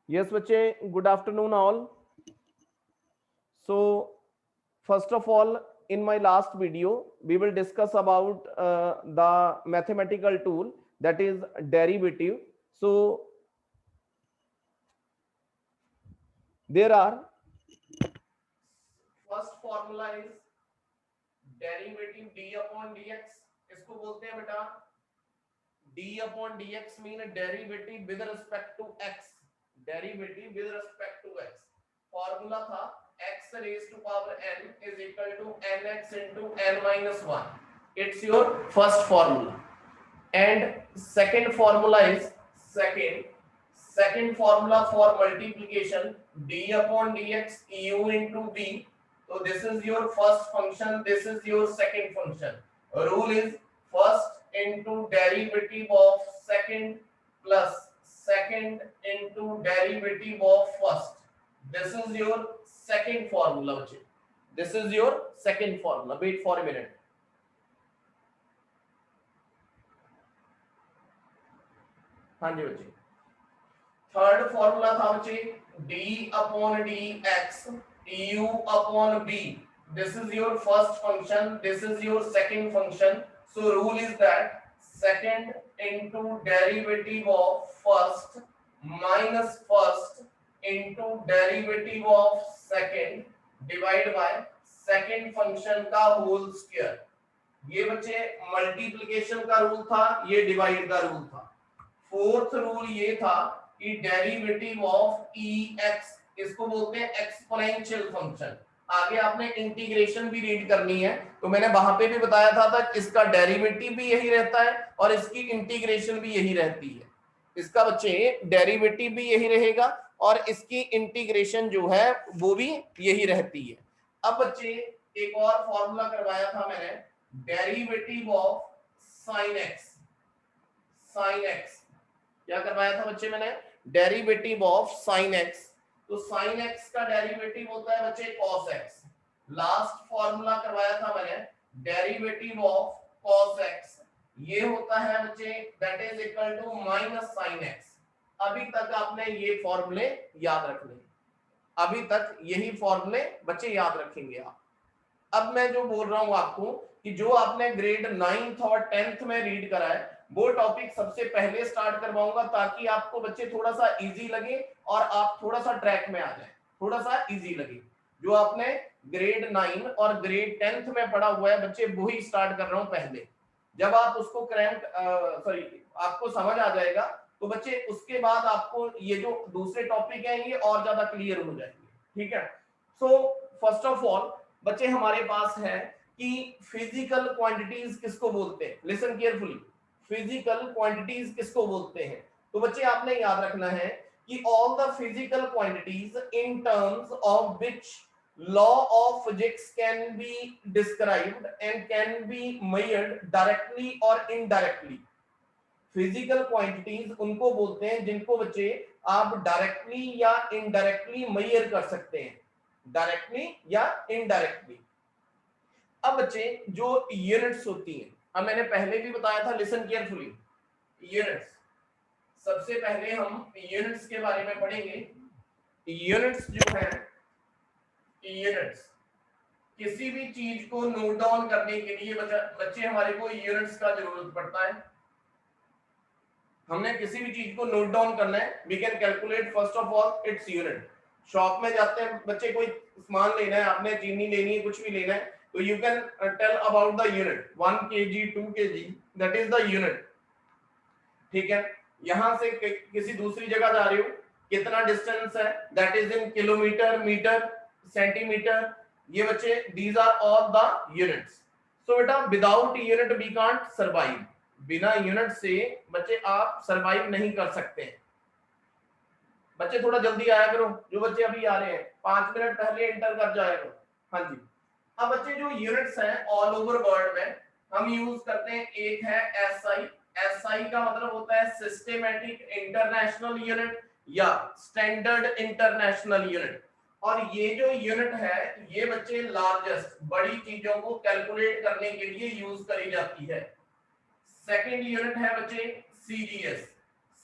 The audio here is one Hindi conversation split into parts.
Yes, bache, good afternoon all. So, first of all, in my last video, we will discuss about the mathematical tool, that is derivative. So, there are first formula is derivative d upon dx. इसको बोलते हैं बेटा d upon dx mean derivative with respect to x. Derivative with respect to x. Formula था x raised to power n is equal to nx into n minus 1. It's your first formula. And second formula is second formula for multiplication d upon dx u into v. So this is your first function, this is your second function. Rule is first into derivative of second plus second into derivative of first. This is your second formula. This is your second formula. Wait for a minute. हाँ जी बच्चे, थर्ड फॉर्मूला था बच्चे d upon dx u upon v. This is your first function, this is your second function. So rule is that second into derivative of first minus first into derivative of second divide by second function का होल स्क्वायर. ये बच्चे मल्टीप्लिकेशन का रूल था, ये डिवाइड का रूल था. फोर्थ रूल ये था कि डेरिवेटिव ऑफ एक्स, इसको बोलते हैं एक्सपोनेंशियल फंक्शन. आगे आपने इंटीग्रेशन भी रीड करनी है, तो मैंने वहां पे भी बताया था इसका डेरिवेटिव भी यही रहता है और इसकी इंटीग्रेशन भी यही रहती है. इसका बच्चे डेरिवेटिव भी यही रहेगा और इसकी इंटीग्रेशन जो है वो भी यही रहती है. अब बच्चे एक और फॉर्मूला करवाया था मैंने, derivative of sine x. Sine x क्या करवाया था बच्चे मैंने, डेरिवेटिव ऑफ साइन एक्स. तो साइन एक्स का डेरिवेटिव होता है बच्चे कॉस एक्स. लास्ट फॉर्मूला करवाया था मैंने, डेरिवेटिव ऑफ कॉस एक्स, ये होता है बच्चे that is equal to minus sine x. अभी तक आपने ये फॉर्मूले याद रखने, अभी तक यही फॉर्मूले बच्चे याद रखेंगे आप. अब मैं जो बोल रहा हूं आपको कि जो आपने ग्रेड 9th और 10th में रीड करा है वो टॉपिक सबसे पहले स्टार्ट करवाऊंगा ताकि आपको बच्चे थोड़ा सा इजी लगे और आप थोड़ा सा ट्रैक में आ जाए, थोड़ा सा इजी लगे. जो आपने ग्रेड 9 और ग्रेड 10th में पढ़ा हुआ है बच्चे वही स्टार्ट कर रहा हूं पहले. जब आप उसको आपको समझ आ जाएगा तो बच्चे उसके बाद आपको ये जो दूसरे टॉपिक है ये और ज्यादा क्लियर हो जाएंगे. ठीक है. सो फर्स्ट ऑफ ऑल बच्चे हमारे पास है कि फिजिकल क्वांटिटीज किसको बोलते हैं. लिसन केयरफुली, फिजिकल क्वांटिटीज किसको बोलते हैं. तो बच्चे आपने याद रखना है कि all the physical quantities in terms of which law of physics can be described and can be measured directly और इनडायरेक्टली. फिजिकल क्वांटिटीज उनको बोलते हैं जिनको बच्चे आप डायरेक्टली या इनडायरेक्टली मेजर कर सकते हैं, डायरेक्टली या इनडायरेक्टली. अब बच्चे जो यूनिट्स होती हैं, अब मैंने पहले भी बताया था, लिसन केयरफुली. यूनिट्स, सबसे पहले हम यूनिट्स के बारे में पढ़ेंगे. यूनिट्स जो है, यूनिट्स किसी भी चीज को नोट डाउन करने के लिए बच्चे हमारे को यूनिट्स का जरूरत पड़ता है. हमने किसी भी चीज को नोट डाउन करना है, we can calculate first of all its unit. Shop में जाते हैं बच्चे, कोई सामान लेना है, आपने चीनी लेनी है, कुछ भी लेना है, तो you can tell about the unit. 1 kg 2 kg that is the unit. ठीक है. यहां से किसी दूसरी जगह जा रहे हो, कितना डिस्टेंस है, that is in kilometre, metre, centimetre. ये बच्चे these are all the units. So बेटा without unit we can't survive. बिना यूनिट से बच्चे आप सर्वाइव नहीं कर सकते. बच्चे थोड़ा जल्दी आया करो, जो बच्चे अभी आ रहे हैं 5 मिनट पहले एंटर कर जाया करो. हाँ जी. अब बच्चे जो यूनिट्स हैं ऑल ओवर वर्ल्ड में हम यूज करते हैं, एक है एसआई. एसआई का मतलब होता है सिस्टेमेटिक इंटरनेशनल यूनिट या स्टैंडर्ड इंटरनेशनल यूनिट. और ये जो यूनिट है ये बच्चे लार्जेस्ट, बड़ी चीजों को कैलकुलेट करने के लिए यूज करी जाती है. सेकंड यूनिट है बच्चे सीजीएस.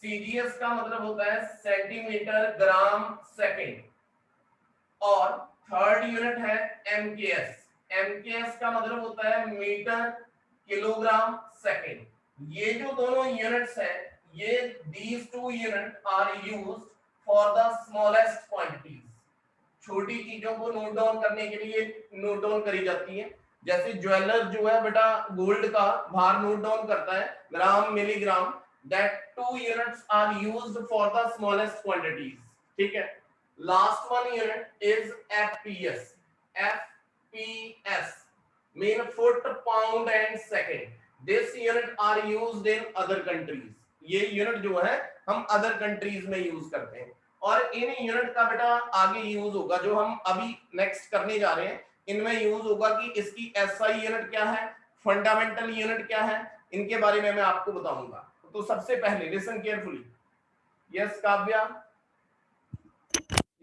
सीजीएस का मतलब होता है सेंटीमीटर ग्राम सेकंड, और थर्ड यूनिट है एमकेएस। एमकेएस का मतलब होता है मीटर किलोग्राम सेकंड। ये जो दोनों यूनिट्स हैं, ये these two units are used for the smallest quantities. छोटी चीजों को नोट डाउन करने के लिए नोट डाउन करी जाती है। जैसे ज्वेलर जो है बेटा गोल्ड का भार नोट डाउन करता है, gram milligram, that two units are used for the smallest quantities. ठीक है। Last one unit is FPS. FPS mean foot pound and second. This unit are used in other countries. ये यूनिट जो है हम अदर कंट्रीज में यूज करते हैं, और इन यूनिट का बेटा आगे यूज होगा, जो हम अभी नेक्स्ट करने जा रहे हैं इनमें यूज होगा कि इसकी एसआई यूनिट क्या है, फंडामेंटल यूनिट क्या है, इनके बारे में मैं आपको बताऊंगा। तो सबसे पहले listen carefully. Yes Kavya,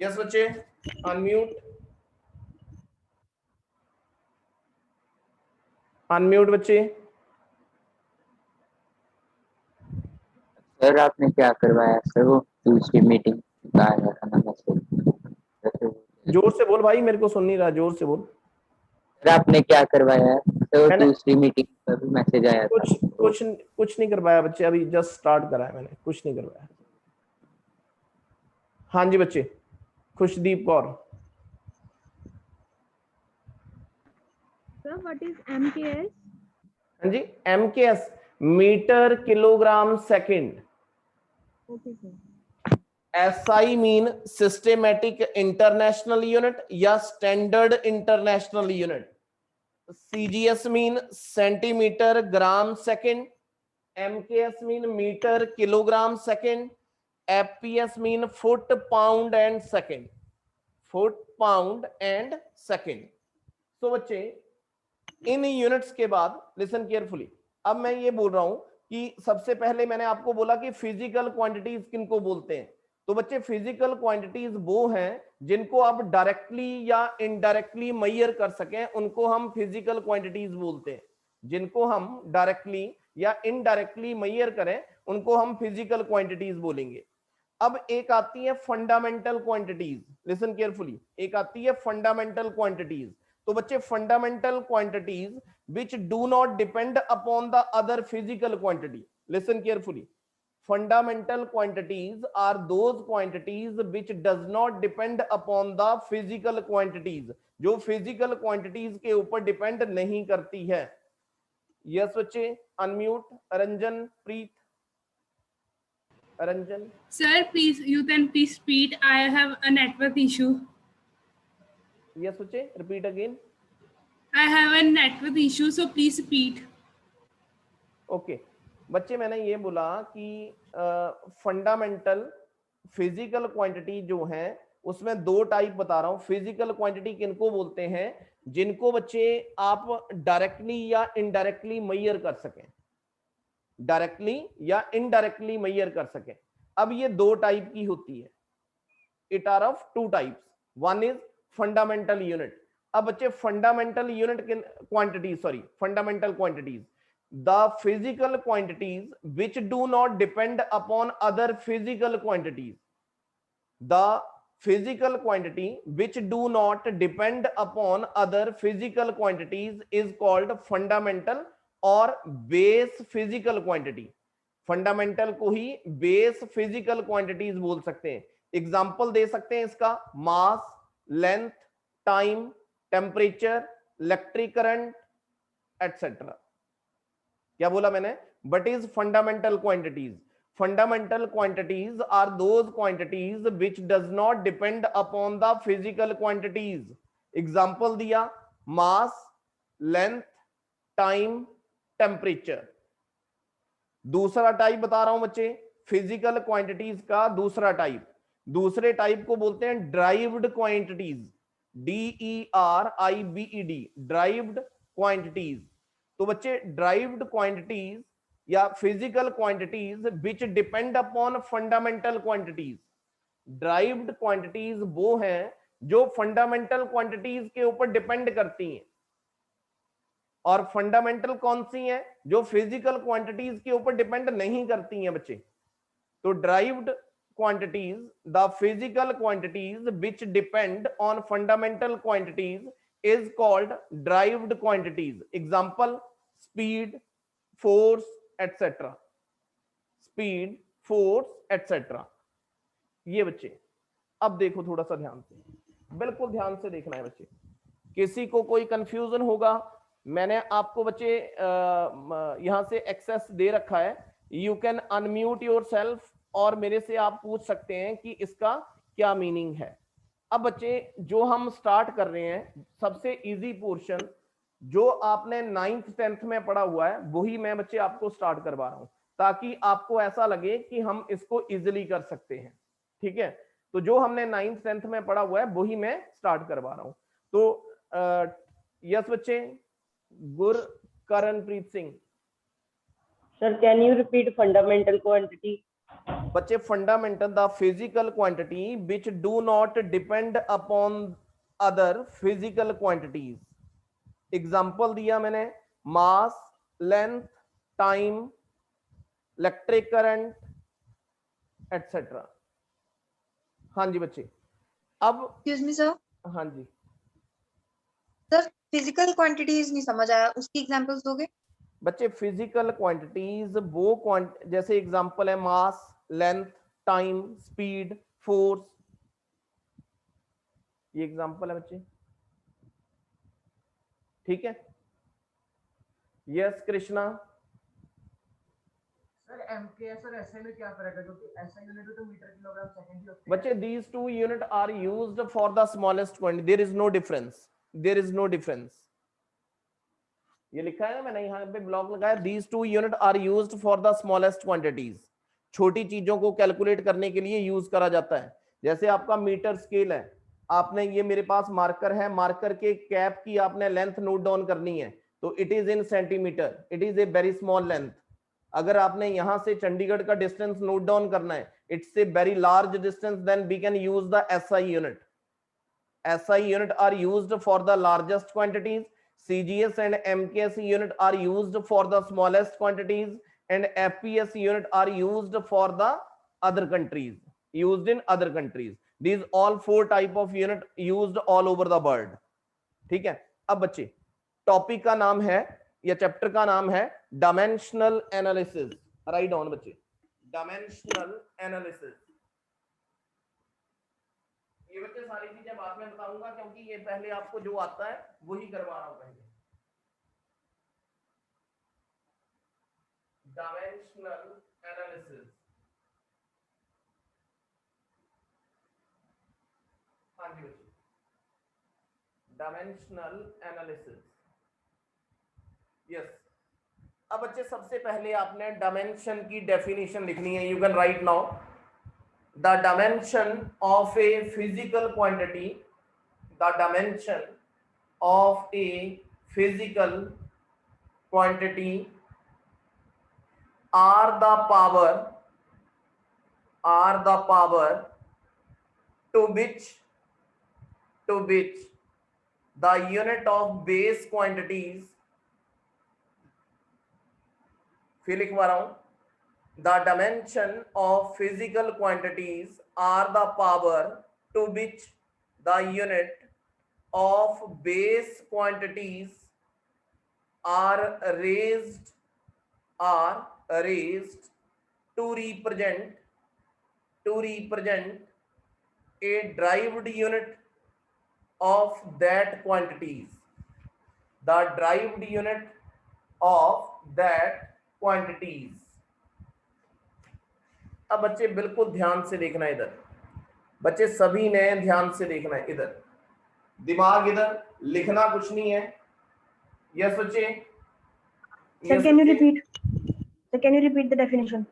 yes बच्चे, अनम्यूट, अनम्यूट बच्चे। सर आपने क्या करवाया सर, वो दूसरी मीटिंग का आया था ना मैसेज। जोर से बोल भाई, मेरे को सुन नहीं रहा, जोर से बोल। सर आपने क्या करवाया है सर, मैंने दूसरी मीटिंग का भी मैसेज आया था तो। कुछ नहीं करवाया बच्चे, अभी जस्ट स्टार्ट करा है मैंने, कुछ नहीं करवाया। हाँ जी बच्चे, Khushdeep Kaur. Sir, what is MKS? हाँ जी, MKS metre kilogram second. Okay, sir. SI mean systematic international unit या standard international unit. CGS mean centimetre gram second. MKS mean metre kilogram second. FPS mean foot pound and second. Foot pound and second. तो बच्चे इन यूनिट्स के बाद लिसन केयरफुली, अब मैं ये बोल रहा हूं कि सबसे पहले मैंने आपको बोला कि फिजिकल क्वांटिटीज किनको बोलते हैं। तो बच्चे फिजिकल क्वांटिटीज वो हैं जिनको आप डायरेक्टली या इनडायरेक्टली मेजर कर सकें, उनको हम फिजिकल क्वांटिटीज बोलते हैं। जिनको हम डायरेक्टली या इनडायरेक्टली मेजर करें उनको हम फिजिकल क्वांटिटीज बोलेंगे। अब एक आती है फंडामेंटल क्वांटिटीज, लिसन केयरफुली, एक आती है फंडामेंटल क्वांटिटीज। तो बच्चे fundamental quantities which do not depend upon the other physical quantity. Listen carefully. Fundamental quantities are those quantities which does not depend upon the physical quantities, जो physical quantities के ऊपर डिपेंड नहीं करती है। यस बच्चे, unmute Ranjan Preet. Ranjan. Sir, please, you can please repeat. I have a network issue. Yes बच्चे, repeat again. I have a network issue, so please repeat. Okay बच्चे, मैंने ये बोला कि फंडामेंटल फिजिकल क्वांटिटी जो है उसमें दो टाइप बता रहा हूं। फिजिकल क्वांटिटी किनको बोलते हैं, जिनको बच्चे आप डायरेक्टली या इनडायरेक्टली मेजर कर सकें, डायरेक्टली या इनडायरेक्टली मेजर कर सकें। अब ये दो टाइप की होती है, it are of two types. One is fundamental unit. अब बच्चे fundamental unit quantities, sorry fundamental quantities, the physical quantities which do not depend upon other physical quantities. The physical quantity which do not depend upon other physical quantities is called fundamental or base physical quantity. Fundamental को ही बेस फिजिकल क्वांटिटीज बोल सकते हैं। एग्जांपल दे सकते हैं इसका, mass, length, time, temperature, electric current etcetera. क्या बोला मैंने? But is fundamental quantities. Fundamental quantities are those quantities which does not depend upon the physical quantities. Example दिया, मास, लेंथ, टाइम, टेम्परेचर। दूसरा टाइप बता रहा हूं बच्चे, फिजिकल क्वांटिटीज का दूसरा टाइप, दूसरे टाइप को बोलते हैं derived quantities. DERIVED, derived quantities. तो बच्चे ड्राइव्ड क्वांटिटीज या physical quantities which depend upon fundamental quantities. Derived quantities वो हैं जो फंडामेंटल क्वांटिटीज के ऊपर डिपेंड करती हैं, और फंडामेंटल कौन सी हैं? जो फिजिकल क्वांटिटीज के ऊपर डिपेंड नहीं करती हैं बच्चे। तो derived quantities, the physical quantities which depend on fundamental quantities is called derived quantities. Example: speed, force, etc. speed, force, etc. ये बच्चे अब देखो थोड़ा सा ध्यान से, बिल्कुल ध्यान से देखना है बच्चे, किसी को कोई कंफ्यूजन होगा, मैंने आपको बच्चे यहां से एक्सेस दे रखा है, यू कैन अनम्यूट योरसेल्फ और मेरे से आप पूछ सकते हैं कि इसका क्या मीनिंग है। अब बच्चे जो हम स्टार्ट कर रहे हैं, सबसे इजी पोर्शन जो आपने 9th 10th में पढ़ा हुआ है वही मैं बच्चे आपको स्टार्ट करवा रहा हूं, ताकि आपको ऐसा लगे कि हम इसको इजीली कर सकते हैं। ठीक है, तो जो हमने 9th 10th में पढ़ा हुआ है वही मैं स्टार्ट करवा रहा हूं। तो यस बच्चे, Gurkaranpreet Singh. Sir, can you repeat fundamental quantity? बच्चे fundamental, the physical quantity which do not depend upon other physical quantities. Example दिया मैंने, mass, length, time, electric current, etcetera. हाँ जी बच्चे, अब एक्सक्यूज मी सर। हाँ जी सर फिजिकल क्वांटिटीज नहीं समझ आया, उसकी एग्जांपल्स दोगे? बच्चे, फिजिकल क्वांटिटीज वो जैसे एग्जांपल है मास, लेंथ, टाइम, स्पीड, फोर्स, ये एग्जांपल है बच्चे। ठीक है, यस कृष्णा। सर एमकेएस और एसआई में क्या फर्क है? क्योंकि एसआई यूनिट तो मीटर किलोग्राम सेकंड ही होती है। बच्चे these two unit are used for the smallest quantity, there is no difference, there is no difference। ये लिखा है ना, मैंने यहाँ पे ब्लॉक लगाया, these two unit are used for the smallest quantities, छोटी चीजों को कैलकुलेट करने के लिए यूज करा जाता है। जैसे आपका मीटर स्केल है, आपने ये मेरे पास मार्कर है, मार्कर के कैप की आपने लेंथ नोट डाउन करनी है, तो it is in centimetre, it is a very small length. अगर आपने यहां से चंडीगढ़ का डिस्टेंस नोट डाउन करना है, it's a very large distance, then we can use the SI unit. SI unit are used for the largest quantities, CGS and MKS unit are used for the smallest quantities, and FPS unit are used for the other countries, used in other countries. These all four type of unit used all over the world। ठीक है, अब बच्चे टॉपिक का नाम है या चैप्टर का नाम है डायमेंशनल एनालिसिस। राइट डाउन बच्चे, डायमेंशनल एनालिसिस। ये बच्चे सारी चीजें बाद में बताऊंगा, क्योंकि ये पहले आपको जो आता है वही करवा रहा हूं पहले। डायमेंशनल एनालिसिस, हाँ जी बच्चे, डायमेंशनल एनालिसिस, यस। अब बच्चे सबसे पहले आपने डायमेंशन की डेफिनेशन लिखनी है। You can write now, the dimension of a physical quantity, the dimension of a physical quantity are the power to which the unit of base quantities, फिर लिखवा रहा हूं, the dimension of physical quantities are the power to which the unit of base quantities are raised to represent a derived unit of that quantities, the derived unit of that quantities। अब बच्चे बिल्कुल ध्यान से देखना है इधर, बच्चे सभी ने ध्यान से देखना है इधर, दिमाग इधर, लिखना कुछ नहीं है। यस बच्चे, Sir, can you repeat the definition?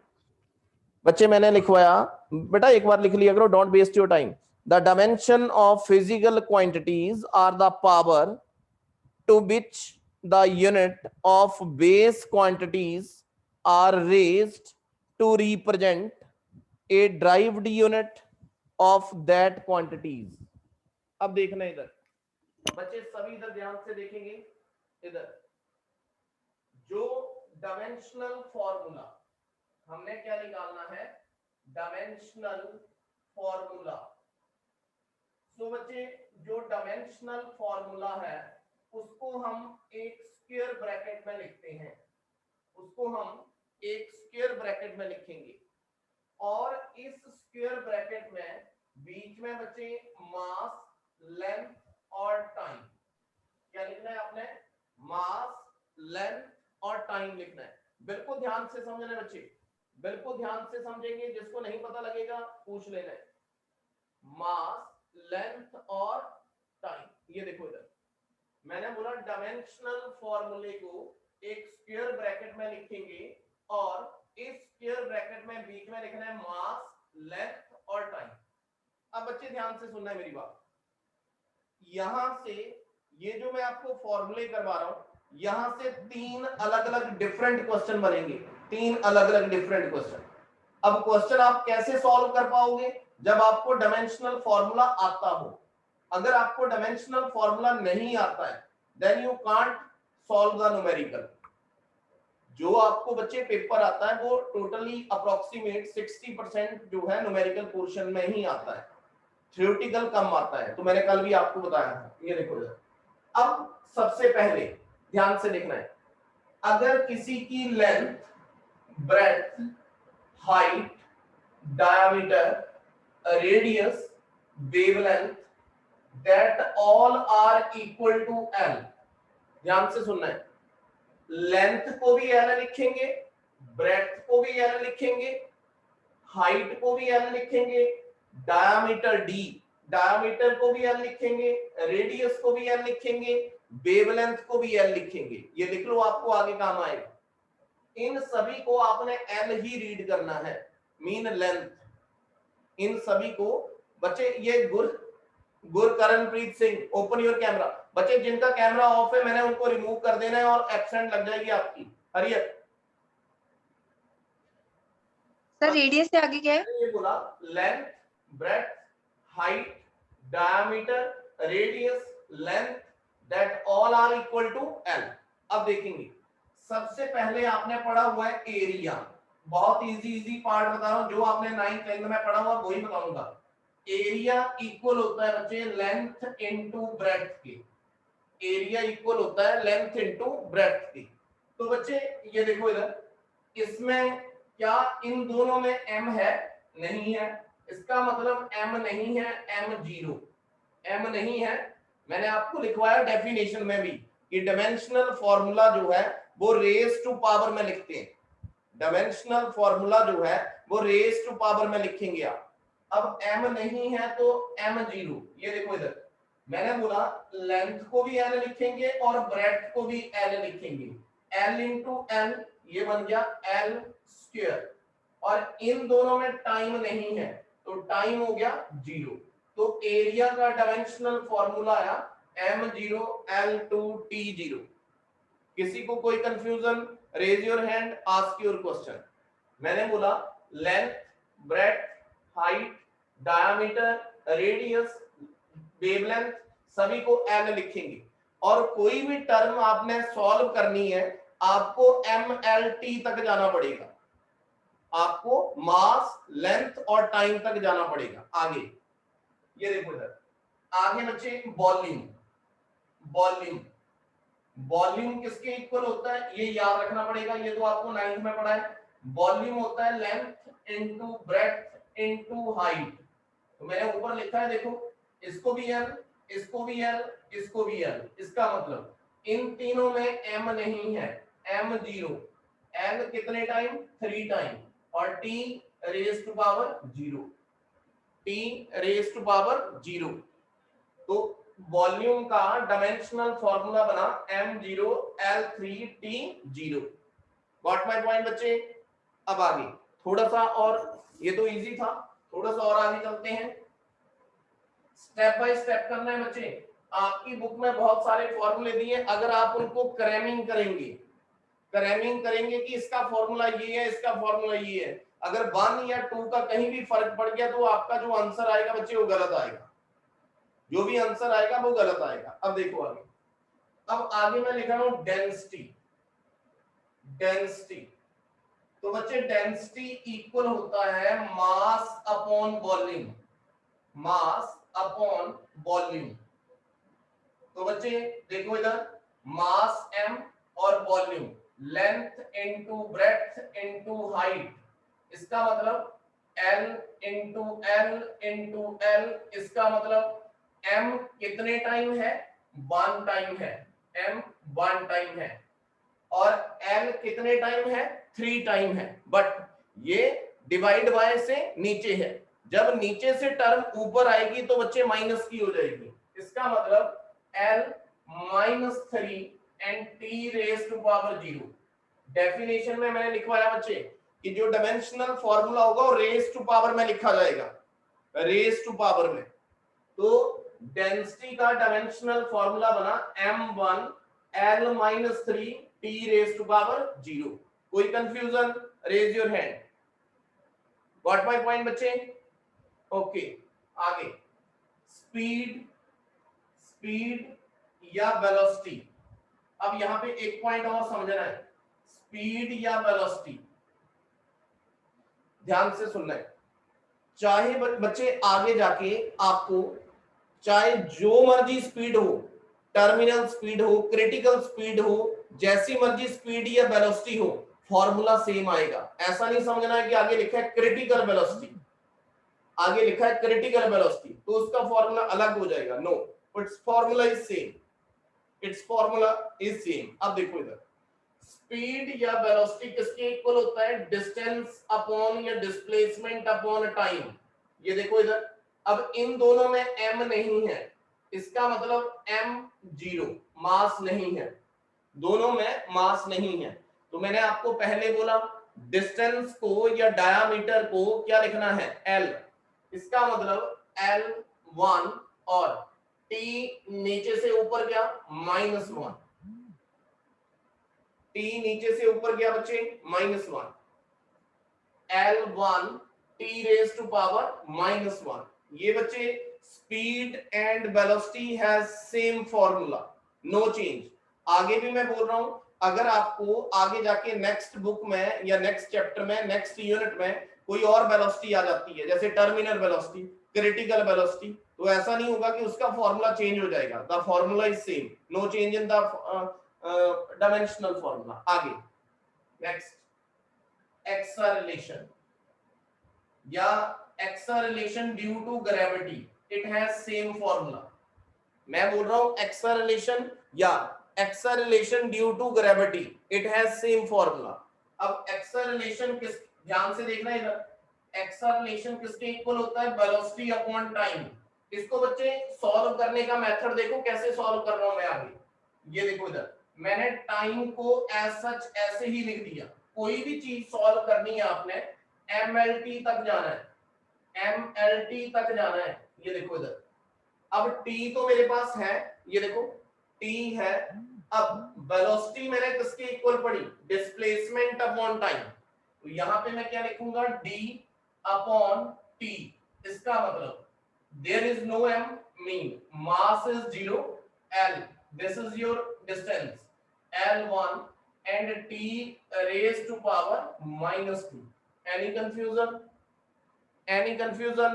बच्चे मैंने लिखवाया, बेटा एक बार लिख लिया करो, don't waste your time. The dimension of physical quantities are the power to which the unit of base quantities are raised to represent a derived unit of that quantities। अब देखना इधर बच्चे, सभी इधर ध्यान से देखेंगे। इधर जो डायमेंशनल फॉर्मूला हमने क्या निकालना है, डायमेंशनल फॉर्मूला। सो बच्चे जो डायमेंशनल फॉर्मूला है उसको हम एक स्क्वायर ब्रैकेट में लिखते हैं, उसको हम एक स्क्वायर ब्रैकेट में लिखेंगे और इस स्क्वायर ब्रैकेट में बीच में बच्चे मास, लेंथ और टाइम, क्या लिखना है आपने? मास, लेंथ और टाइम लिखना है। बिल्कुल ध्यान से समझना है बच्चे, बिल्कुल ध्यान से समझेंगे, जिसको नहीं पता लगेगा पूछ लेना है। मास, लेंथ और टाइम, ये देखो इधर मैंने बोला डायमेंशनल फॉर्मूले को एक स्क्वायर ब्रैकेट में लिखेंगे और इस स्क्वायर ब्रैकेट में बीच में लिखना है मास, लेंथ और टाइम। अब बच्चे ध्यान से सुनना है मेरी बात, यहां से ये जो मैं आपको फॉर्मूले करवा रहा हूं यहां से 3 अलग अलग डिफरेंट क्वेश्चन बनेंगे, 3 अलग अलग डिफरेंट क्वेश्चन। अब क्वेश्चन आप कैसे सॉल्व कर पाओगे? जब आपको डायमेंशनल फॉर्मूला आता हो। अगर आपको डायमेंशनल फॉर्मूला नहीं आता है then you can't solve the numerical. जो आपको बच्चे पेपर आता है वो टोटली अप्रोक्सीमेट 60% जो है न्यूमेरिकल पोर्शन में ही आता है, थ्योरेटिकल कम आता है। तो मैंने कल भी आपको बताया था, ये देखो जरा। अब सबसे पहले ध्यान से देखना है, अगर किसी की length, breadth, height, diameter, radius, wavelength that all are equal to L, ध्यान से सुनना है, लेंथ को भी एल लिखेंगे, ब्रेड्थ को भी एल लिखेंगे, हाइट को भी एल लिखेंगे, डायमीटर डी, डायमीटर को भी एल लिखेंगे, रेडियस को भी एल लिखेंगे, वेवलेंथ को भी एल लिखेंगे। ये लिख लो, आपको आगे काम आएगा। इन सभी को आपने एल ही रीड करना है, मीन लेंथ। इन सभी को बच्चे, ये गुरकरणप्रीत सिंह, ओपन योर कैमरा। बच्चे जिनका कैमरा ऑफ है मैंने उनको रिमूव कर देना है और एब्सेंट लग जाएगी आपकी। हरियर सर रेडियस से आगे क्या है? ये बोला length, breadth, height, diameter, radius, length that all are equal to L. अब देखेंगे, सबसे पहले आपने पढ़ा हुआ है एरिया। बहुत इजी पार्ट बता रहा हूं, जो आपने 9th 10th में पढ़ा हुआ वही बताऊंगा। एरिया इक्वल होता है बच्चे लेंथ इनटू ब्रेड्थ के, एरिया इक्वल होता है लेंथ इनटू ब्रेड्थ की। तो बच्चे ये देखो इधर, इसमें क्या इन दोनों में m है? नहीं है, इसका मतलब m नहीं है, m0 m नहीं है। मैंने आपको लिखवाया डेफिनेशन में भी कि डायमेंशनल फॉर्मूला जो है वो रेज टू पावर में लिखते हैं, डायमेंशनल फॉर्मूला जो है वो रेज टू पावर में लिखेंगे आप। अब m नहीं है तो m0, ये देखो इधर मैंने बोला लेंथ को भी l लिखेंगे और ब्रेड्थ को भी l लिखेंगे, l इंटू l, ये बन गया l स्क्वायर। और इन दोनों में टाइम नहीं है तो टाइम हो गया 0। तो एरिया का डायमेंशनल फॉर्मूला आया m0 l2 t0। किसी को कोई confusion? Raise your hand, ask your question. मैंने बोला length, breadth, height, diameter, radius, wavelength सभी को l लिखेंगे और कोई भी टर्म आपने सॉल्व करनी है आपको mlt तक जाना पड़ेगा, आपको मास, लेंथ और टाइम तक जाना पड़ेगा। आगे ये देखो इधर, आगे बच्चे वॉल्यूम, वॉल्यूम, वॉल्यूम किसके इक्वल होता है ये याद रखना पड़ेगा, ये तो आपको 9th में पढ़ा है। वॉल्यूम होता है length into breadth into height. तो मैंने ऊपर लिखा है देखो, इसको भी l, इसको भी l, इसको भी l। इसका मतलब इन तीनों में m नहीं है, m0, l कितने टाइम? 3 टाइम और t raise to power 0, t raise to power 0। तो वॉल्यूम का डायमेंशनल फॉर्मूला बना m0 l3t0। Got my point बच्चे? अब आगे थोड़ा सा और, ये तो इजी था, थोड़ा सा और आगे चलते हैं। स्टेप बाय स्टेप करना है बच्चे। आपकी बुक में बहुत सारे फॉर्मूले दिए, अगर आप उनको क्रैमिंग करेंगे, क्रैमिंग करेंगे कि इसका फॉर्मूला ये है, इसका फॉर्मूला ये है, अगर 1 या 2 का कहीं भी फर्क पड़ गया तो आपका जो आंसर आएगा बच्चे वो गलत आएगा, जो भी आंसर आएगा वो गलत आएगा। अब देखो आगे, अब आगे मैं लिख रहा हूं डेंसिटी, डेंसिटी। तो बच्चे डेंसिटी इक्वल होता है mass upon volume, mass upon volume. तो बच्चे देखो इधर, मास m और volume, length into breadth into height, इसका मतलब L into L into L, इसका मतलब m कितने टाइम है, 1 टाइम है, m 1 टाइम है, और L कितने टाइम है, 3 टाइम है। बट ये डिवाइड बाय से नीचे है, जब नीचे से टर्म ऊपर आएगी तो बच्चे माइनस की हो जाएगी, इसका मतलब L -3 and t raise to power 0। Definition में मैंने लिखवाया बच्चे कि जो डायमेंशनल फॉर्मूला होगा वो रेज टू पावर में लिखा जाएगा, रेज टू पावर में। तो डेंसिटी का डायमेंशनल फॉर्मूला बना m1 L -3 t raise to power 0। कोई confusion, raise your hand. Got my point बच्चे? ओके, आगे स्पीड, स्पीड या वेलोसिटी। अब यहां पे एक पॉइंट और समझना है, स्पीड या वेलोसिटी, ध्यान से सुनना है। चाहे बच्चे आगे जाके आपको चाहे जो मर्जी स्पीड हो, टर्मिनल स्पीड हो, क्रिटिकल स्पीड हो, जैसी मर्जी स्पीड या वेलोसिटी हो, फॉर्मूला सेम आएगा। ऐसा नहीं समझना है कि आगे लिखा है क्रिटिकल वेलोसिटी, आगे लिखा है क्रिटिकल वेलोसिटी तो उसका फॉर्मूला अलग हो जाएगा। No, it's formula is same, it's formula is same. अब देखो इधर, स्पीड या वेलोसिटी किसके इक्वल होता है, डिस्टेंस अपॉन या डिस्प्लेसमेंट अपॉन टाइम। ये देखो इधर, अब इन दोनों में m नहीं है, इसका मतलब m 0, मास नहीं है, दोनों में मास नहीं है। तो मैंने आपको पहले बोला डिस्टेंस को या डायामीटर को क्या लिखना है, l, इसका मतलब L1 और t नीचे से ऊपर क्या, -1, t नीचे से ऊपर गया बच्चे -1, L1 t raise to power -1। ये बच्चे speed and velocity has same formula, no change. आगे भी मैं बोल रहा हूं, अगर आपको आगे जाके नेक्स्ट बुक में या नेक्स्ट चैप्टर में, नेक्स्ट यूनिट में कोई और वेलोसिटी आ जाती है, जैसे टर्मिनल वेलोसिटी, क्रिटिकल वेलोसिटी, तो ऐसा नहीं होगा कि उसका फॉर्मूला चेंज हो जाएगा। The formula is same, no change in the dimensional formula. आगे नेक्स्ट, एक्सेलरेशन या acceleration due to gravity, it has same formula. मैं बोल रहा हूं एक्सेलरेशन या acceleration due to gravity, it has same formula. अब एक्सेलरेशन किस, ध्यान से देखना इधर, एक्सेलरेशन किसके इक्वल होता है, वेलोसिटी अपॉन टाइम। इसको बच्चे सॉल्व करने का मेथड देखो कैसे सॉल्व कर रहा हूं मैं आगे। ये देखो इधर, मैंने टाइम को एज सच ऐसे ही लिख दिया। कोई भी चीज सॉल्व करनी है आपने, MLT तक जाना है, MLT तक जाना है। ये देखो इधर, अब t तो मेरे पास है, ये देखो t है। अब वेलोसिटी मैंने किसके इक्वल पढ़ी, डिस्प्लेसमेंट अपॉन टाइम। तो यहां पे मैं क्या लिखूंगा, d अपॉन t। इसका मतलब there is no m, mean mass is 0, L, this is your distance L1 and t raised to power -2। any confusion, any confusion?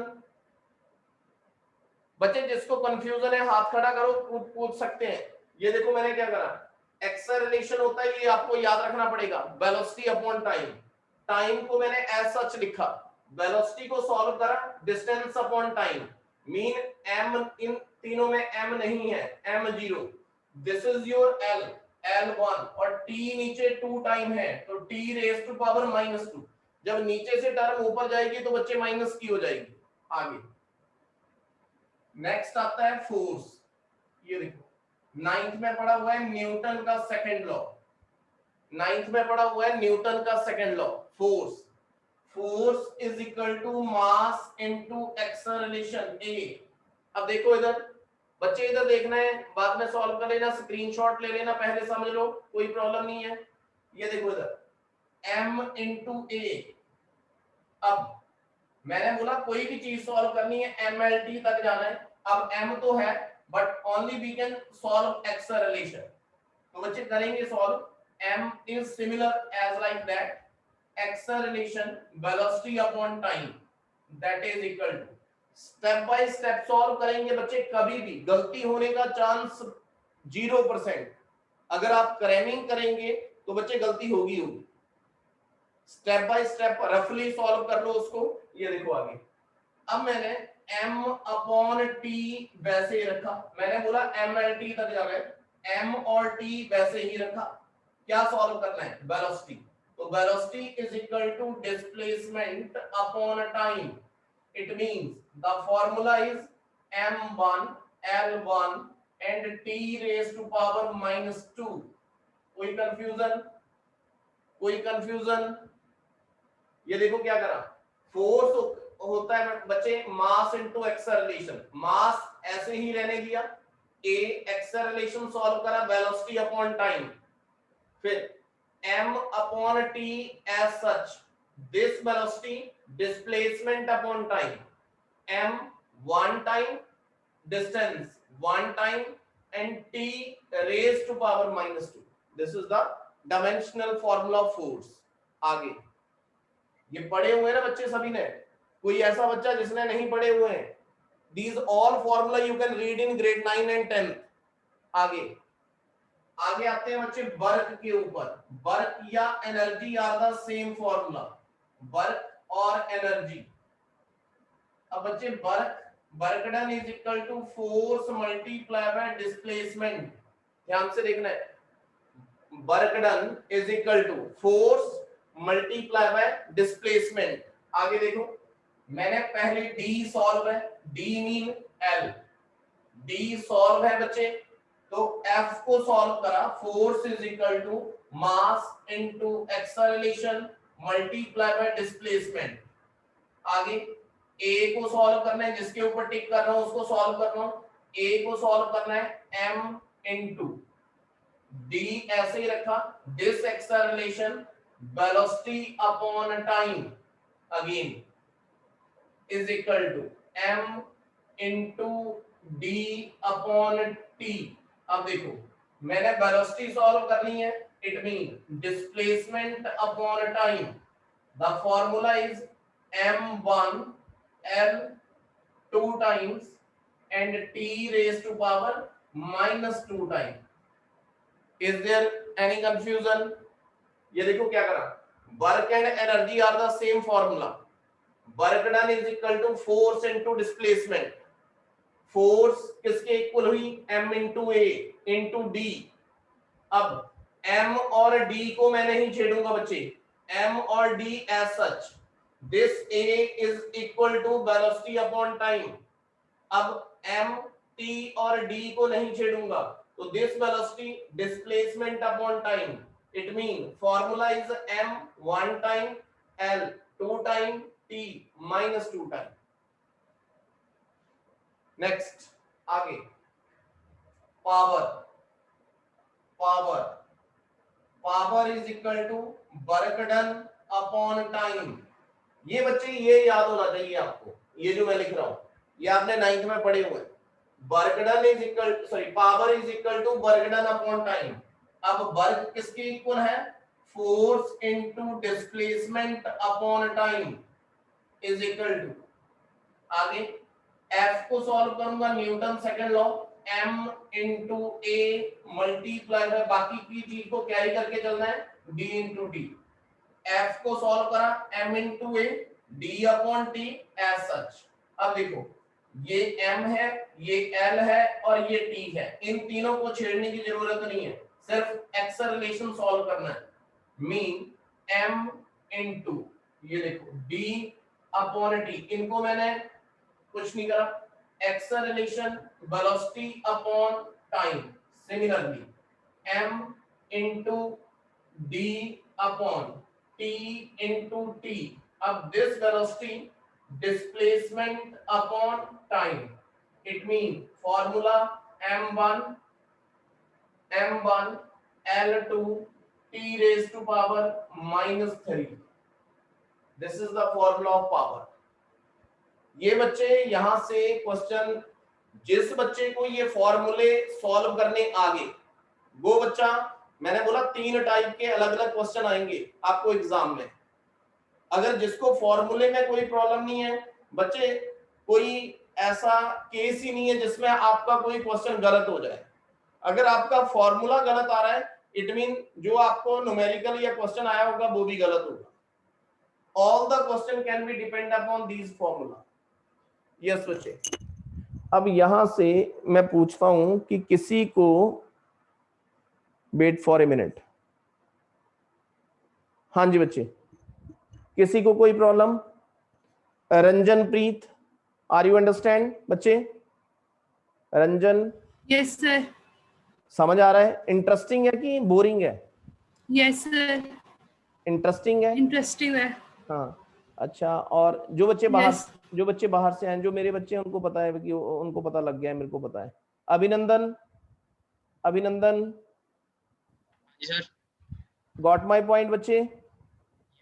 बच्चे जिसको कंफ्यूजन है हाथ खड़ा करो, पूछ सकते हैं। ये देखो मैंने क्या करा, एक्सेलरेशन होता है, ये आपको याद रखना पड़ेगा, वेलोसिटी अपॉन टाइम। टाइम को मैंने एज सच लिखा, वेलोसिटी को सॉल्व करा, distance upon time, mean m, इन तीनों में m नहीं है, m0, this is your l, L1 और t नीचे 2 टाइम है, तो t रेज टू पावर -2। जब नीचे से टर्म ऊपर जाएगी तो बच्चे माइनस की हो जाएगी। आगे नेक्स्ट आता है फोर्स। ये देखो 9th में पढ़ा हुआ है न्यूटन का सेकंड लॉ, 9th में पढ़ा हुआ है न्यूटन का second law. Force, force is equal to mass into acceleration A. अब देखो इधर बच्चे, इधर देखना है, बाद में सॉल्व कर लेना, स्क्रीनशॉट ले लेना, पहले समझ लो, कोई प्रॉब्लम नहीं है। ये देखो इधर m इंटू ए। अब मैंने बोला कोई भी चीज सॉल्व करनी है MLT तक जाना है। अब m तो है, but only we can solve acceleration. तो बच्चे करेंगे solve, m is similar as like that acceleration velocity upon time. That is equal to, step by step solve करेंगे बच्चे, कभी भी गलती होने का चांस 0%। अगर आप क्रैमिंग करेंगे तो बच्चे गलती होगी। स्टेप बाय स्टेप रफली सॉल्व कर लो उसको। ये देखो आगे, अब मैंने m अपॉन t वैसे ही रखा, मैंने बोला m एल टी तक जा रहे, m और t वैसे ही रखा। क्या सॉल्व करना है? वेलोसिटी। तो velocity is equal to displacement upon time. It means the formula is m1 l1 and t raise to power -2। कोई कंफ्यूजन? कोई कंफ्यूजन? ये देखो क्या करा, फोर्स होता है बच्चे मास इनटू एक्सेलरेशन, मास ऐसे ही रहने दिया, a एक्सेलरेशन सॉल्व करा, वेलोसिटी अपॉन टाइम, फिर m upon t as such, this velocity displacement upon time, m one time, distance one time and t raise to power -2। This is the dimensional formula of force. आगे ये पढ़े हुए ना बच्चे सभी ने? कोई ऐसा बच्चा जिसने नहीं पढ़े हुए हैं? These all formula you can read in grade 9 and 10। आगे आगे आते हैं बच्चे वर्क के ऊपर। वर्क या energy are the same formula, work और एनर्जी। अब बच्चे work done is equal to force multiply by displacement. ध्यान से देखना है, work done is equal to force multiply by displacement. आगे देखो, मैंने पहले d सॉल्व है, d mean l, d solve है बच्चे, तो f को सॉल्व करा, force is equal to mass into acceleration multiply by displacement. आगे a को सॉल्व करना है, जिसके ऊपर टिक कर रहा हूं उसको सॉल्व कर रहा हूं, a को सॉल्व करना है m इनटू d ऐसे ही रखा, this acceleration velocity upon time again is equal to m into d upon t। अब देखो मैंने वेलोसिटी सॉल्व करनी है, it mean displacement upon time. The formula is m1 l 2 times and t raise to power -2 time. Is there any confusion? ये देखो क्या करा, work and energy are the same formula. Work done is equal to force into displacement. Force किसके इक्वल हुई? m into a into d। अब m और d को मैं नहीं छेड़ूंगा बच्चे, m और d as such, this a is equal to velocity upon time. अब m t और d को नहीं छेड़ूंगा, तो this velocity displacement upon time. It mean formula is m 1 time l 2 time t -2 time. Next आगे power. Power power is equal to work done upon time. ये बच्चे ये याद होना चाहिए आपको, ये जो मैं लिख रहा हूं ये आपने 9th में पढ़े हुए। Work done is equal, sorry, power is equal to work done upon time. अब वर्क किसके इक्वल है? Force into displacement upon time is equal to, आगे F को सॉल्व करूंगा, Newton second law, m into a multiply by, बाकी की चीज को कैरी करके चलना है, d इनटू d। F को सॉल्व करा, m into a d upon t as such. अब देखो ये m है, ये l है और ये t है, इन तीनों को छेड़ने की जरूरत नहीं है, सिर्फ एक्सेलरेशन सॉल्व करना है। मीन m इनटू ये देखो d अपॉन t, इनको मैंने कुछ नहीं करा, acceleration velocity upon time. Similarly m into d upon t into t। अब this velocity displacement upon time, it mean formula m1 l2 t raise to power -3। This is the formula of power. ये बच्चे यहां से क्वेश्चन, जिस बच्चे को ये फॉर्मूले सॉल्व करने आगे, वो बच्चा, मैंने बोला 3 टाइप के अलग अलग क्वेश्चन आएंगे आपको एग्जाम में। अगर जिसको फॉर्मूले में कोई प्रॉब्लम नहीं है बच्चे कोई ऐसा केस ही नहीं है जिसमें आपका कोई क्वेश्चन गलत हो जाए। अगर आपका फॉर्मूला गलत आ रहा है इट मीन जो आपको न्यूमेरिकल या क्वेश्चन आया होगा वो भी गलत होगा। All the question can be depend upon these formula. Yes बच्चे, अब यहां से मैं पूछता हूं कि किसी को, वेट फॉर ए मिनट, हाँ जी बच्चे, किसी को कोई problem? Ranjan Preet, are you understand बच्चे? Ranjan, Yes, sir. समझ आ रहा है? इंटरेस्टिंग है कि बोरिंग है? Yes, sir. इंटरेस्टिंग है। Interesting है। हाँ अच्छा, और जो बच्चे बाहर Yes. जो बच्चे बाहर से हैं, जो मेरे बच्चे हैं उनको पता है कि उनको पता लग गया है, मेरे को पता है। अभिनंदन, अभिनंदन, जी सर। गॉट माय पॉइंट बच्चे?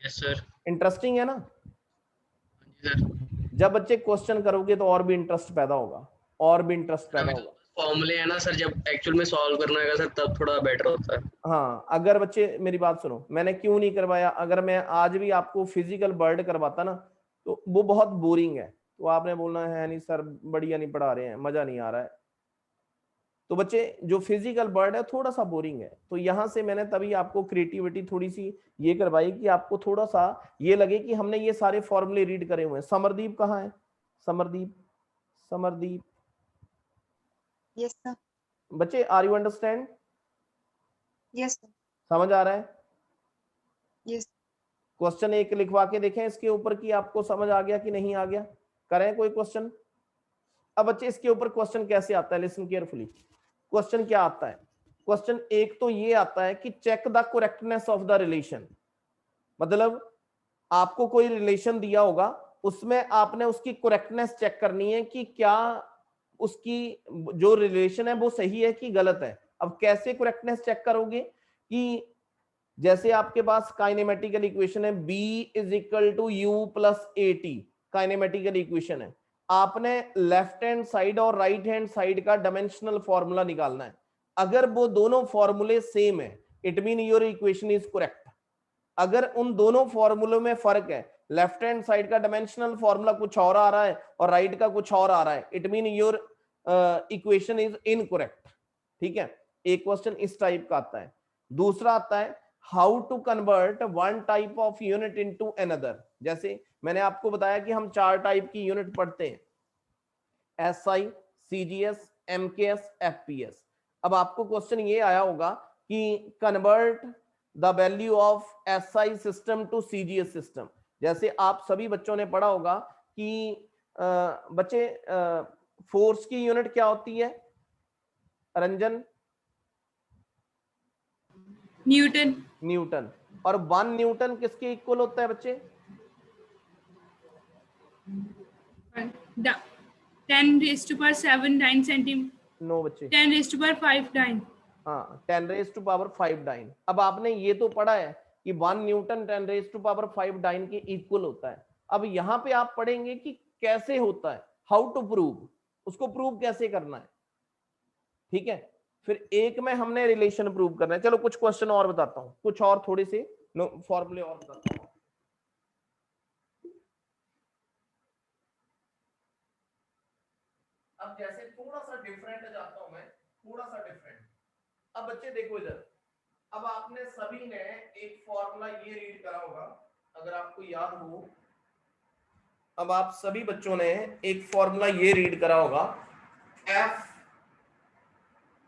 Yes sir. इंटरेस्टिंग है ना? जी सर। जब बच्चे क्वेश्चन करोगे तो और भी इंटरेस्ट पैदा होगा, और भी इंटरेस्ट पैदा होगा। फॉर्मूले है ना सर, जब एक्चुअल में सॉल्व करना है सर तब थोड़ा बेटर होता है। हाँ, अगर बच्चे मेरी बात सुनो, मैंने क्यों नहीं करवाया, अगर मैं आज भी आपको फिजिकल बर्ड करवाता ना तो वो बहुत बोरिंग है, तो आपने बोलना है नहीं सर बढ़िया नहीं पढ़ा रहे हैं, मजा नहीं आ रहा है। तो बच्चे जो फिजिकल बर्ड है थोड़ा सा बोरिंग है, तो यहां से मैंने तभी आपको क्रिएटिविटी थोड़ी सी ये करवाई कि आपको थोड़ा सा ये लगे कि हमने ये सारे फॉर्मूले रीड करे हुए हैं। समरदीप कहाँ है? समरदीप, समरदीप, यस सर, बच्चे are you understand? Yes sir, समझ आ रहा है? यस। क्वेश्चन एक लिखवा के देखें इसके ऊपर कि आपको समझ आ गया कि नहीं आ गया। करें कोई क्वेश्चन? अब बच्चे इसके ऊपर क्वेश्चन कैसे आता है, लिसन केयरफुली। क्वेश्चन क्या आता है? क्वेश्चन एक तो ये आता है कि check the correctness of the relation. मतलब आपको कोई रिलेशन दिया होगा, उसमें आपने उसकी करेक्टनेस चेक करनी है कि क्या उसकी जो रिलेशन है वो सही है कि गलत है। अब कैसे करेक्टनेस चेक करोगे कि जैसे आपके पास काइनेमेटिकल इक्वेशन है B is equal to U plus AT, kinematical equation है। आपने लेफ्ट हैंड साइड और राइट हैंड साइड का डायमेंशनल फॉर्मूला निकालना है। अगर वो दोनों फॉर्मूले सेम है it mean your equation is correct. अगर उन दोनों फॉर्मूलों में फर्क है, लेफ्ट हैंड साइड का डायमेंशनल फॉर्मूला कुछ और आ रहा है और राइट का कुछ और आ रहा है, it mean your equation is incorrect. ठीक है, एक क्वेश्चन इस टाइप का आता है। दूसरा आता है how to convert one type of unit into another. जैसे मैंने आपको बताया कि हम 4 टाइप की यूनिट पढ़ते हैं, SI, CGS, MKS, FPS। अब आपको क्वेश्चन ये आया होगा कि convert the value of SI system to CGS system. जैसे आप सभी बच्चों ने पढ़ा होगा कि बच्चे फोर्स की यूनिट क्या होती है? रंजन? न्यूटन। न्यूटन। और 1 न्यूटन किसके इक्वल होता है बच्चे? 10⁻⁷ 9 सेंटीमीटर। नो बच्चे, 10⁻⁵ 9। हाँ 10⁻⁵ 9। अब आपने ये तो पढ़ा है कि 1 न्यूटन 10⁻⁵ 9 के इक्वल होता है। अब यहाँ पे आप पढ़ेंगे कि कैसे होता है, हाउ टू प्रूव, उसको प्रूव कैसे करना है। ठीक है, फिर एक में हमने रिलेशन प्रूव करना है। चलो कुछ क्वेश्चन और बताता हूं, कुछ और थोड़े से फॉर्मूले और बताता हूं। अब जैसे थोड़ा सा डिफरेंट जाता हूं मैं, थोड़ा सा डिफरेंट। अब बच्चे देखो इधर, अब आपने सभी ने एक फॉर्मूला ये रीड करा होगा, अगर आपको याद हो। अब आप सभी बच्चों ने एक फॉर्मूला ये रीड करा होगा, F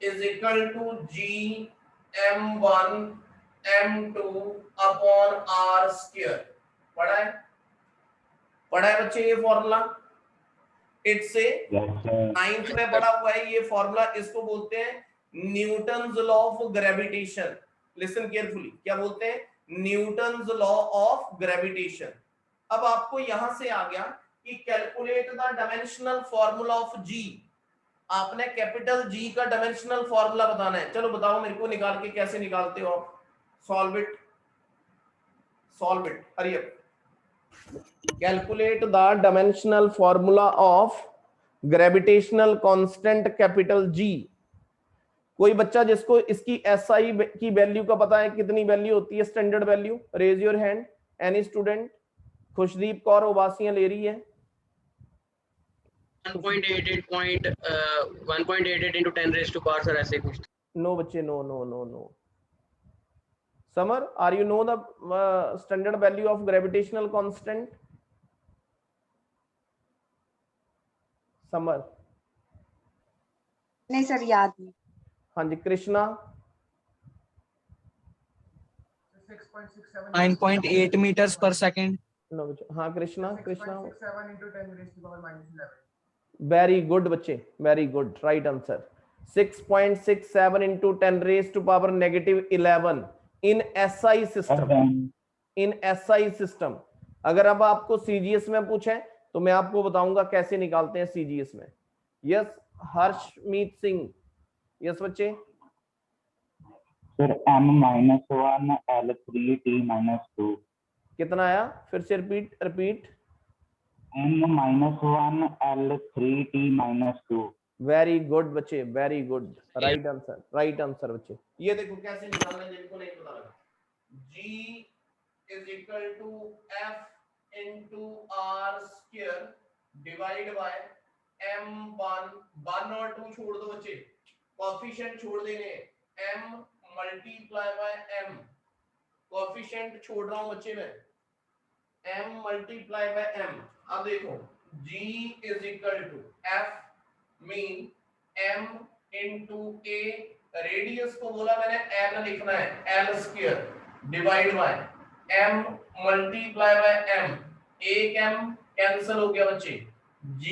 is equal to G M1 M2 upon R square. पढ़ा है? पढ़ा है बच्चे ये फॉर्मूला? इट्स से 9th में पढ़ा हुआ है ये फॉर्मूला। इसको बोलते हैं Newton's law of gravitation. Listen carefully, क्या बोलते हैं? Newton's law of gravitation. अब आपको यहां से आ गया कि calculate the dimensional formula of G। आपने कैपिटल G का डायमेंशनल फॉर्मूला बताना है। चलो बताओ मेरे को, निकाल के कैसे निकालते हो आप? Solve it, solve it, hurry up. Calculate the dimensional formula of gravitational constant capital G। कोई बच्चा जिसको इसकी SI की वैल्यू का पता है, कितनी वैल्यू होती है standard value? Raise your hand, any student. Khushdeep Kaur उबासियां ले रही है। 1.88 into 10 raised to power, sir ऐसे कुछ। नो बच्चे, no no no no. Samar, are you know the standard value of gravitational constant? Samar? नहीं सर, याद नहीं। हाँ जी, Krishna? 6.67 9.8 meters per second. No बच्चे, हाँ Krishna, Krishna 6.67 into 10 raised to power minus 11. Very good बच्चे, very good, right answer. 6.67 into 10 raised to power -11 in SI system, in SI system. अगर अब आपको CGS में पूछे तो मैं आपको बताऊंगा कैसे निकालते हैं CGS में। यस हर्षमीत सिंह? यस बच्चे? Sir m-1 L3t-2। कितना आया? फिर से repeat. m-1 L3t-2। Very good बच्चे, very good, right answer, right answer बच्चे। ये देखो कैसे निकालना है जिनको नहीं पता लगा। G is equal to F into R square divided by M1 और 2 छोड़ दो बच्चे, कोफिशिएंट छोड़ देने, M multiply by M, coefficient छोड़ रहा हूं बच्चे मैं, M multiply by M। अब देखो G is equal to F mean M into A, radius को बोला मैंने L लिखना है, L square divide by M multiply by M, एक M कैंसिल हो गया बच्चे। G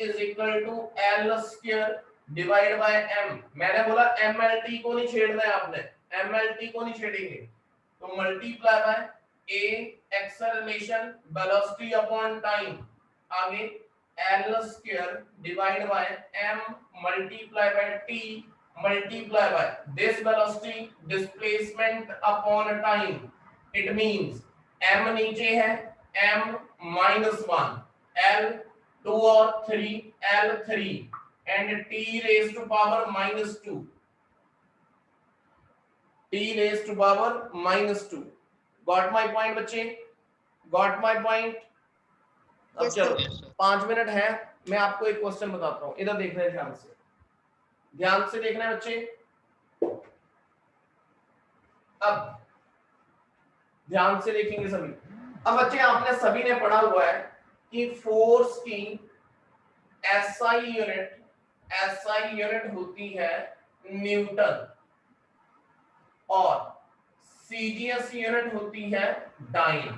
is equal to L square divide by M, मैंने बोला MLT को नहीं छेड़ना है आपने, MLT को नहीं छेड़ेंगे, तो multiply by A acceleration velocity upon time, आगे L square divided by M multiply by T multiply by this velocity displacement upon time। It means M नीचे है, M -1, L 2 और 3, L 3 and T raised to power -2, T raised to power -2। Got my point बच्चे? Got my point? अब Yes, चलो sir. 5 मिनट है, मैं आपको एक क्वेश्चन बताता हूं, इधर देख रहे हैं, ध्यान से देखना है बच्चे। अब ध्यान से देखेंगे सभी। अब बच्चे आपने सभी ने पढ़ा हुआ है कि फोर्स की SI यूनिट होती है न्यूटन और CGS यूनिट होती है डाइन,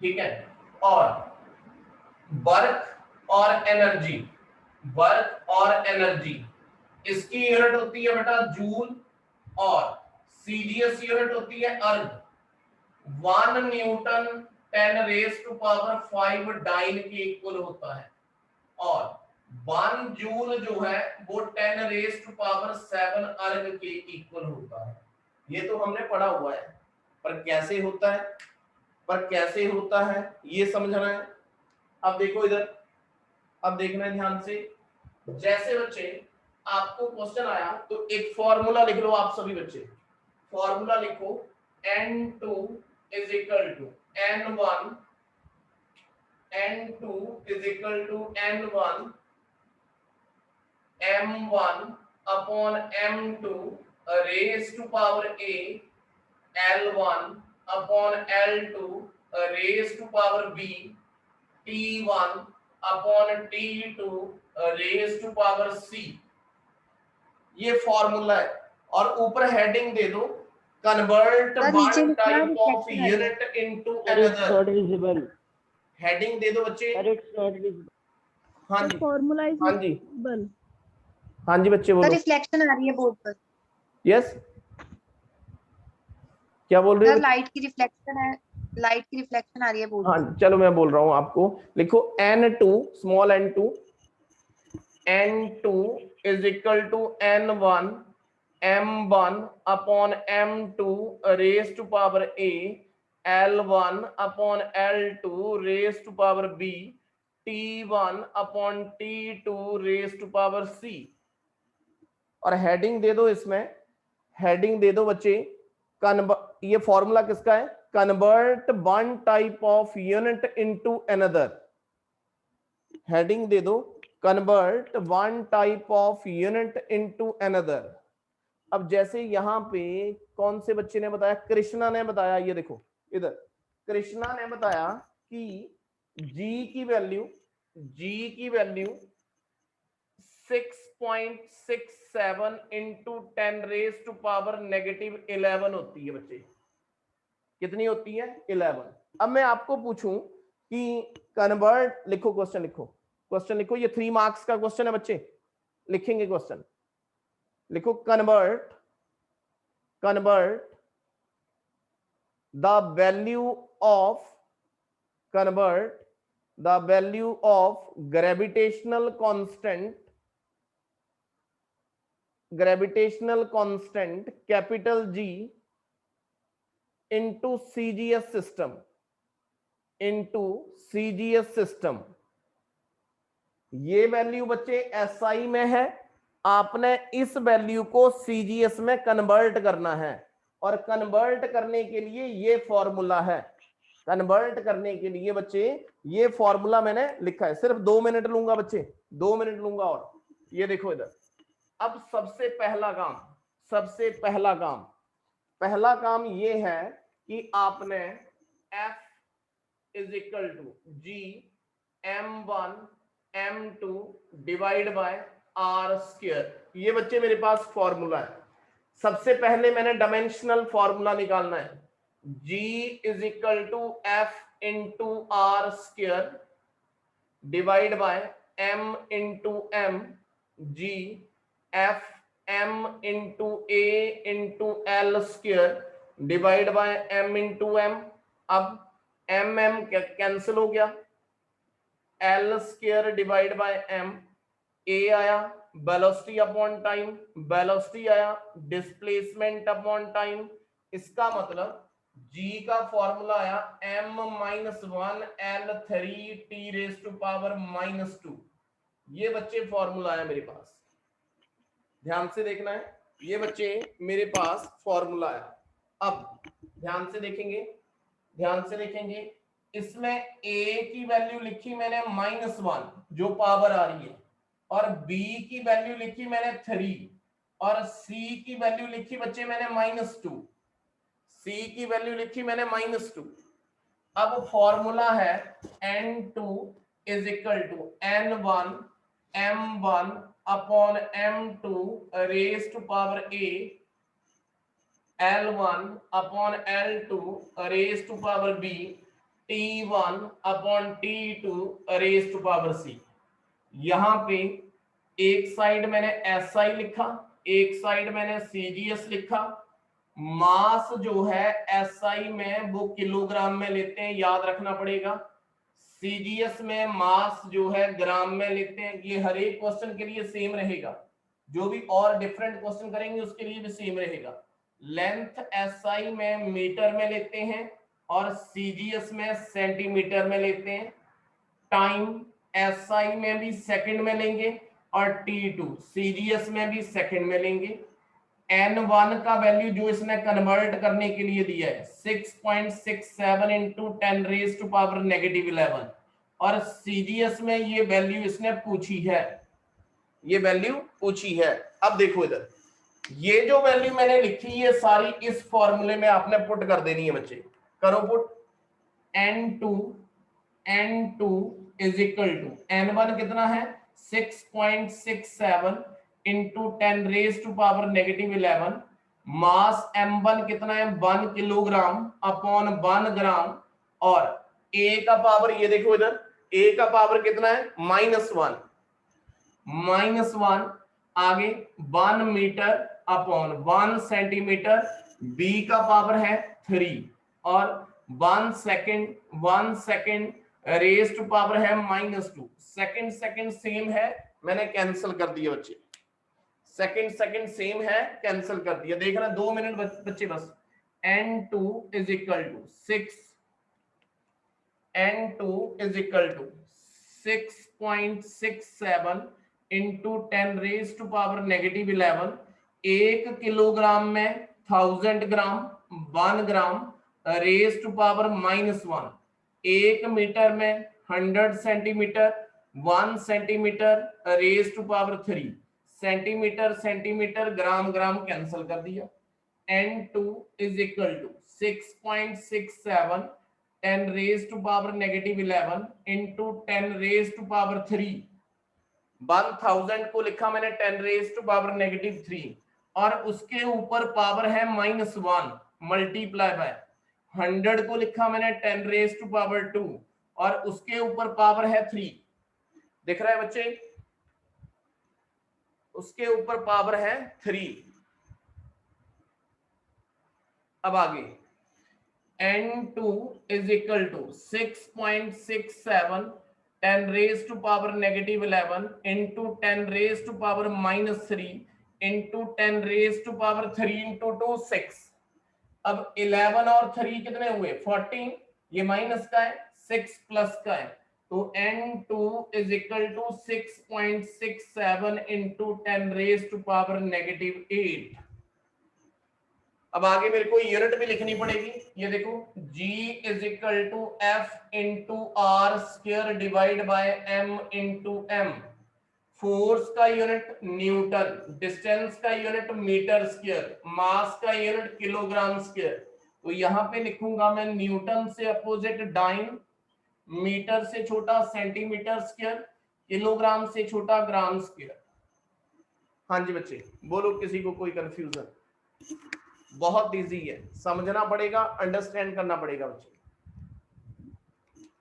ठीक है। और वर्क और एनर्जी इसकी यूनिट होती है बेटा जूल और CGS यूनिट होती है erg. 1 newton 10 raise to power 5 dyne के इक्वल होता है और 1 जूल जो है वो 10 रेज़ टू पावर 7 अर्ग के इक्वल होता है। ये तो हमने पढ़ा हुआ है, पर कैसे होता है ये समझना है। अब देखो इधर, अब देखना है ध्यान से। जैसे बच्चे आपको क्वेश्चन आया तो एक फॉर्मूला लिख लो आप सभी बच्चे, फॉर्मूला लिखो N2 is equal to N1 is equal to N1 M1 upon M2 raised to power A L1 upon L2 raised to power B T1 upon T2 raised to power C। ये फॉर्मूला है और ऊपर हेडिंग दे दो convert one type of unit into another. Not visible. Heading दे दो बच्चे। Sir it's not visible. हाँ जी, फॉर्मूला इज हाँ जी, विजिबल। हाँ जी बच्चे बोलो। रिफ्लेक्शन आ रही है बोर्ड पर। यस, क्या बोल रहे हो? लाइट की रिफ्लेक्शन है, लाइट की रिफ्लेक्शन आ रही है बोर्ड। हाँ चलो मैं बोल रहा हूँ आपको, लिखो N2 small N2 is equal to N1 M1 upon M2 raised to power A L1 upon L2 raised to power B T1 upon T2 raised to power C। और हेडिंग दे दो, इसमें हेडिंग दे दो बच्चे ये फॉर्मूला किसका है? Convert one type of unit into another. Heading दे दो, convert one type of unit into another. अब जैसे यहाँ पे कौन से बच्चे ने बताया, कृष्णा ने बताया, ये देखो इधर कृष्णा ने बताया कि जी की value 6.67 into 10 raise to power -11 होती है बच्चे। कितनी होती है? 11। अब मैं आपको पूछूं कि कन्वर्ट, लिखो क्वेश्चन लिखो, ये 3 मार्क्स का क्वेश्चन है बच्चे, लिखेंगे क्वेश्चन, लिखो convert the value of gravitational constant capital G into CGS system। ये वैल्यू बच्चे SI में है, आपने इस वैल्यू को CGS में कन्वर्ट करना है, और कन्वर्ट करने के लिए ये फॉर्मूला है। कन्वर्ट करने के लिए बच्चे ये फॉर्मूला मैंने लिखा है। सिर्फ 2 मिनट लूंगा बच्चे, 2 मिनट लूंगा। और ये देखो इधर, अब सबसे पहला काम ये है कि आपने F is equal to G m1 m2 divide by R square. ये बच्चे मेरे पास फॉर्मूला है। सबसे पहले मैंने डायमेंशनल फॉर्मूला निकालना है, G is equal to F into R square divide by M into M, G F M into A into L square divide by M into M। अब M कैंसिल हो गया, L square divide by M, A आया, वेलोसिटी अपॉन टाइम, वेलोसिटी आया, डिस्प्लेसमेंट अपॉन टाइम। इसका मतलब G का फॉर्मूला आया m-1 L3 t raise to power -2। ये बच्चे फॉर्मूला आया मेरे पास, ध्यान से देखना है, ये बच्चे मेरे पास फॉर्मूला आया। अब ध्यान से देखेंगे, इसमें A की वैल्यू लिखी मैंने -1 जो पावर आ रही है, और B की वैल्यू लिखी मैंने 3, और C की वैल्यू लिखी बच्चे मैंने -2। C की वैल्यू लिखी मैंने -2। अब फॉर्मूला है N2 is equal to N1 M1 upon M2 raise to power A, L1 upon L2 raise to power B, T1 upon T2 raise to power C। यहां पे एक साइड मैंने SI लिखा, एक साइड मैंने CGS लिखा। मास जो है SI में वो किलोग्राम में लेते हैं, याद रखना पड़ेगा। CGS में मास जो है ग्राम में लेते हैं। ये हर एक क्वेश्चन के लिए सेम रहेगा, जो भी और डिफरेंट क्वेश्चन करेंगे उसके लिए भी सेम रहेगा। लेंथ SI में मीटर में लेते हैं और CGS में सेंटीमीटर में लेते हैं। टाइम SI में भी सेकंड में लेंगे और T2 CGS में भी सेकंड में लेंगे। N1 का वैल्यू जो इसने कन्वर्ट करने के लिए दिया है 6.67 इंटू 10 रेज टू पावर -11, और CGS में ये वैल्यू इसने पूछी है, अब देखो इधर, ये जो वैल्यू मैंने लिखी ये सारी इस फॉर्मूले में आपने पुट कर देनी है बच्चे। करो put. N2 is equal to N1 कितना है 6.67 into 10 raise to power -11। Mass M1 कितना है 1 किलोग्राम अपॉन 1 ग्राम, और A का पावर ये देखो इधर, A का पावर कितना है -1, आगे 1 मीटर अपॉन 1 सेंटीमीटर, B का पावर है 3, और 1 सेकेंड रेज टू पावर है -2। सेकंड सेम है, मैंने कैंसिल कर दिया बच्चे, सेकंड सेम है, कैंसिल कर दिया। देख रहे हैं 2 मिनट बच्चे बस। N2 is equal to 6.67 into 10 raise to power -11। 1 kilogram में 1000 gram, 1 gram raise to power -1। 1 metre में 100 centimetre, 1 centimetre raise to power 3, centimetre centimetre gram gram cancel कर दिया। N2 is equal to 6.67 10 raised to power negative 11 into 10 raised to power 3। 1000 को लिखा मैंने 10 raised to power negative 3 और उसके ऊपर पावर है -1 मल्टीप्लाई बाय 100 को लिखा मैंने 10 raised to power 2 और उसके ऊपर पावर है 3। दिख रहा है बच्चे, उसके ऊपर पावर है 3। अब आगे N2 is equal to 6.67 10 raised to power negative 11 into 10 raised to power -3 into 10 raised to power 3 into 2 6। अब 11 और 3 कितने हुए 14, ये माइनस का है, 6 प्लस का है, तो N2 is equal to 6.67 into 10 raised to power negative 8। अब आगे मेरे को यूनिट भी लिखनी पड़ेगी, ये देखो G is equal to F into R square divide by M into M। Force का यूनिट न्यूटन, डिस्टेंस का यूनिट मीटर स्क्वायर, मास का यूनिट किलोग्राम स्क्वायर। तो यहाँ पे लिखूंगा मैं न्यूटन से अपोजिट डाइन, मीटर से छोटा सेंटीमीटर स्क्वायर, किलोग्राम से छोटा ग्राम स्क्वायर। हाँ जी बच्चे बोलो, किसी को कोई कंफ्यूजन? बहुत इजी है, समझना पड़ेगा, अंडरस्टैंड करना पड़ेगा बच्चे।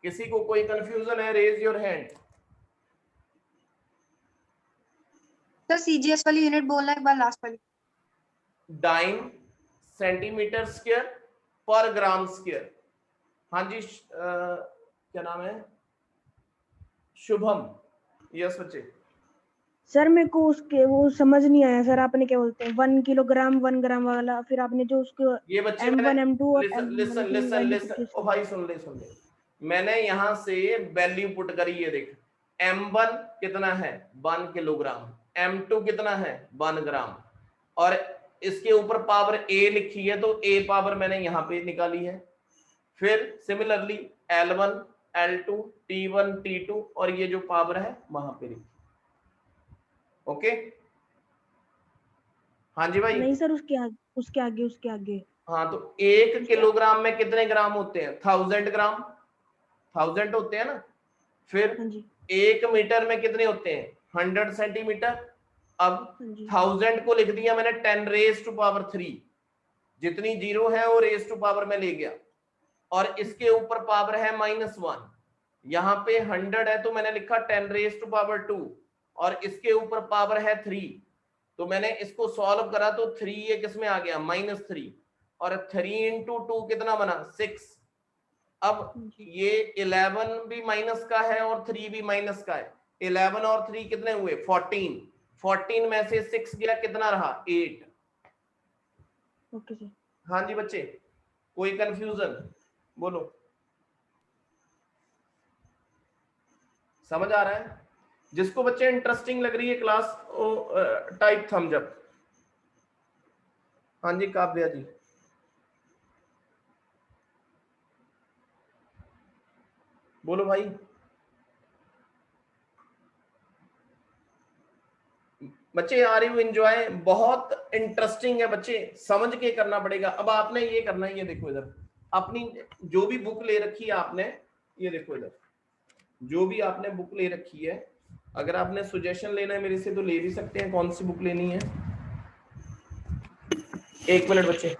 किसी को कोई कंफ्यूजन है? Raise your hand. Sir CGS वाली यूनिट बोलना एक बार, लास्ट वाली। डाइन सेंटीमीटर स्क्वायर पर ग्राम स्क्वायर। हाँ जी क्या नाम है? शुभम। यस बच्चे। सर मेरे को उसके वो समझ नहीं आया सर, आपने क्या बोलते हैं 1 किलोग्राम 1 ग्राम वाला, फिर आपने जो उसको ये बच्चे M1 M2 और लिसन लिसन लिसन, ओ भाई सुन ले सुन ले, मैंने यहां से वैल्यू पुट करी, ये देख M1 कितना है 1 किलोग्राम, M2 कितना है 1 ग्राम, और इसके ऊपर पावर A लिखी है तो A पावर मैंने यहां पे निकाली है। फिर similarly L1 L2 T1 T2 और ये जो पावर है वहां पे लिखी। ओके हाँ जी भाई। नहीं सर उसके आगे। हाँ तो 1 किलोग्राम में कितने ग्राम होते हैं? 1000 ग्राम, 1000 होते हैं ना। फिर हाँ जी। 1 मीटर में कितने होते हैं? 100 सेंटीमीटर। अब हाँ जी। 1000 को लिख दिया मैंने 10 रेज टू पावर 3, जितनी जीरो है वो रेज टू पावर में ले गया, और इसके ऊपर पावर है -1। यहाँ पे 100 है तो मैंने लिखा 10 रेज टू पावर 2 और इसके ऊपर पावर है 3, तो मैंने इसको सॉल्व करा तो 3 ये किस में आ गया -3, और 3 into 2 कितना बना 6। अब ये 11 भी माइनस का है और 3 भी माइनस का है, 11 और 3 कितने हुए 14, 14 में से 6 गया कितना रहा 8। Okay sir. हाँ जी बच्चे कोई कंफ्यूजन बोलो? समझ आ रहा है? जिसको बच्चे इंटरेस्टिंग लग रही है क्लास टाइप थम्स अप। हाँ जी काव्या जी। बोलो भाई। बच्चे आर यू एंजॉय? बहुत इंटरेस्टिंग है बच्चे, समझ के करना पड़ेगा। अब आपने ये करना है, ये देखो इधर अपनी जो भी बुक ले रखी है आपने, ये देखो इधर जो भी आपने बुक ले रखी है, अगर आपने सजेशन लेना है मेरे से तो ले भी सकते हैं। कौन सी बुक लेनी है? 1 मिनट बच्चे।